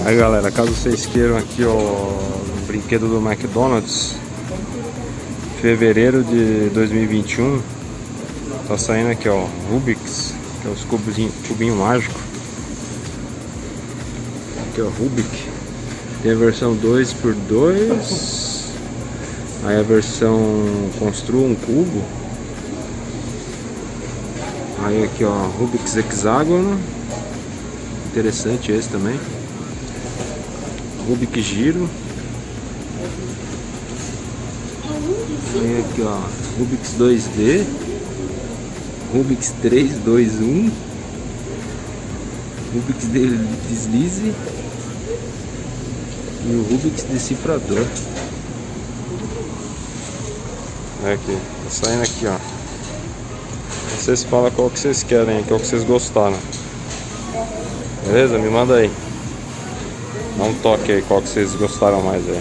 Aí galera, caso vocês queiram aqui o brinquedo do McDonald's Fevereiro de 2021, tá saindo aqui ó, Rubik's, que é os cubinho mágico. Aqui ó, Rubik. Tem a versão 2x2, aí a versão construa um cubo. Aí aqui ó, Rubik's hexágono, interessante esse também. Rubik giro. Aí aqui ó, Rubik's 2D, Rubik's 3, 2, 1, Rubik's deslize e o Rubik's decifrador. Aqui, tá saindo aqui ó. Vocês falam qual que vocês querem, qual que vocês gostaram. Beleza? Me manda aí. Dá um toque aí qual que vocês gostaram mais aí.